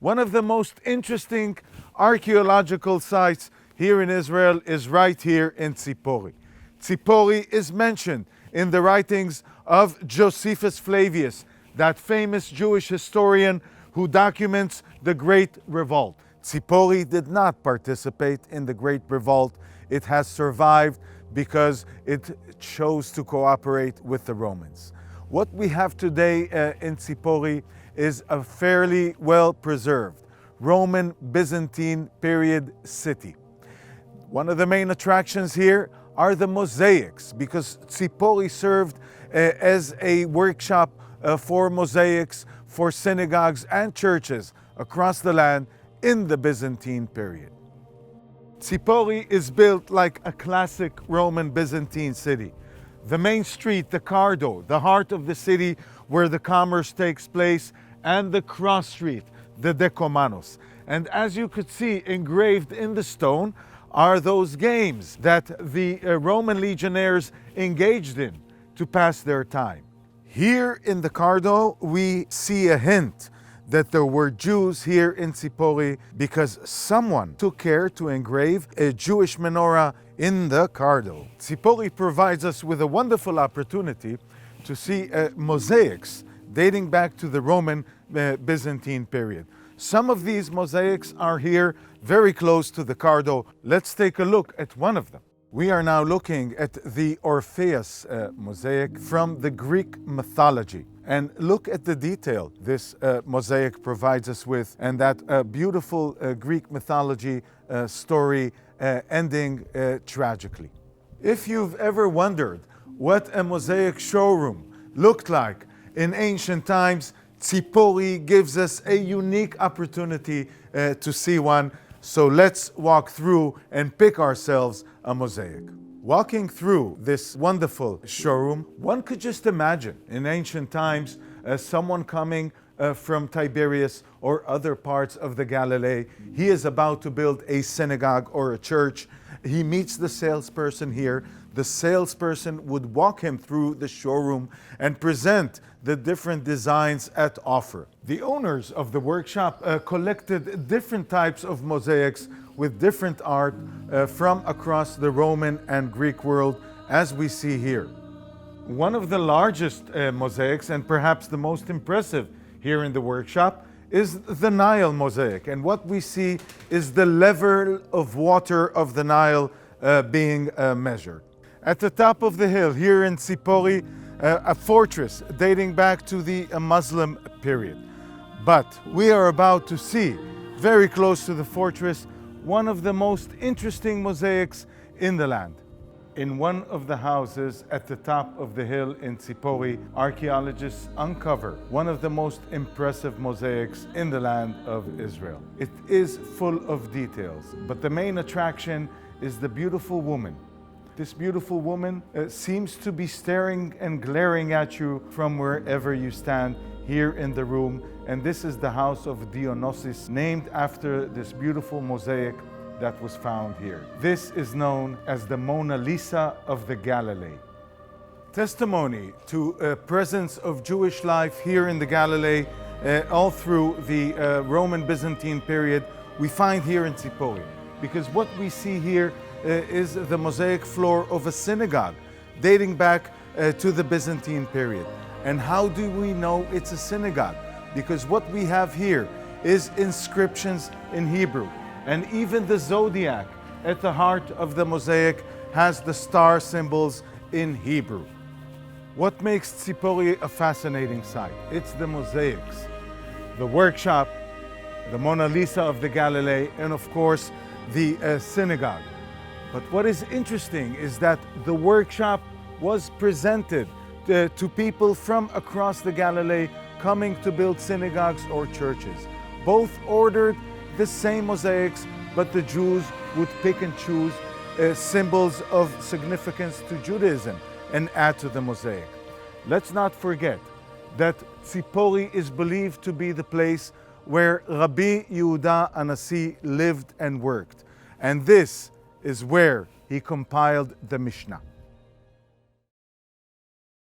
One of the most interesting archaeological sites here in Israel is right here in Tzipori. Tzipori is mentioned in the writings of Josephus Flavius, that famous Jewish historian who documents the Great Revolt. Tzipori did not participate in the Great Revolt. It has survived because it chose to cooperate with the Romans. What we have today in Tzipori is a fairly well-preserved Roman Byzantine period city. One of the main attractions here are the mosaics, because Tzipori served as a workshop for mosaics for synagogues and churches across the land in the Byzantine period. Tzipori is built like a classic Roman Byzantine city. The main street, the Cardo, the heart of the city where the commerce takes place, and the cross street, the Decomanos. And as you could see, engraved in the stone are those games that the Roman legionnaires engaged in to pass their time. Here in the Cardo, we see a hint that there were Jews here in Tzipori because someone took care to engrave a Jewish menorah in the Cardo. Tzipori provides us with a wonderful opportunity to see mosaics dating back to the Roman Byzantine period. Some of these mosaics are here very close to the Cardo. Let's take a look at one of them. We are now looking at the Orpheus mosaic from the Greek mythology. And look at the detail this mosaic provides us with, and that beautiful Greek mythology story ending tragically. If you've ever wondered what a mosaic showroom looked like in ancient times, Tzipori gives us a unique opportunity to see one. So let's walk through and pick ourselves a mosaic. Walking through this wonderful showroom, one could just imagine in ancient times someone coming from Tiberias or other parts of the Galilee. He is about to build a synagogue or a church. He meets the salesperson here. The salesperson would walk him through the showroom and present the different designs at offer. The owners of the workshop collected different types of mosaics with different art from across the Roman and Greek world, as we see here. One of the largest mosaics, and perhaps the most impressive here in the workshop, is the Nile mosaic. And what we see is the level of water of the Nile being measured. At the top of the hill here in Tzipori, a fortress dating back to the Muslim period. But we are about to see, very close to the fortress, one of the most interesting mosaics in the land. In one of the houses at the top of the hill in Tzipori, archaeologists uncover one of the most impressive mosaics in the land of Israel. It is full of details, but the main attraction is the beautiful woman. This beautiful woman seems to be staring and glaring at you from wherever you stand here in the room. And this is the house of Dionysus, named after this beautiful mosaic that was found here. This is known as the Mona Lisa of the Galilee. Testimony to presence of Jewish life here in the Galilee all through the Roman Byzantine period we find here in Tzipori. Because what we see here is the mosaic floor of a synagogue dating back to the Byzantine period. And how do we know it's a synagogue? Because what we have here is inscriptions in Hebrew. And even the zodiac at the heart of the mosaic has the star symbols in Hebrew. What makes Tzipori a fascinating site? It's the mosaics, the workshop, the Mona Lisa of the Galilee, and of course, the synagogue. But what is interesting is that the workshop was presented to people from across the Galilee coming to build synagogues or churches. Both ordered the same mosaics, but the Jews would pick and choose symbols of significance to Judaism and add to the mosaic. Let's not forget that Tzipori is believed to be the place where Rabbi Yehuda Anasi lived and worked. And this is where he compiled the Mishnah.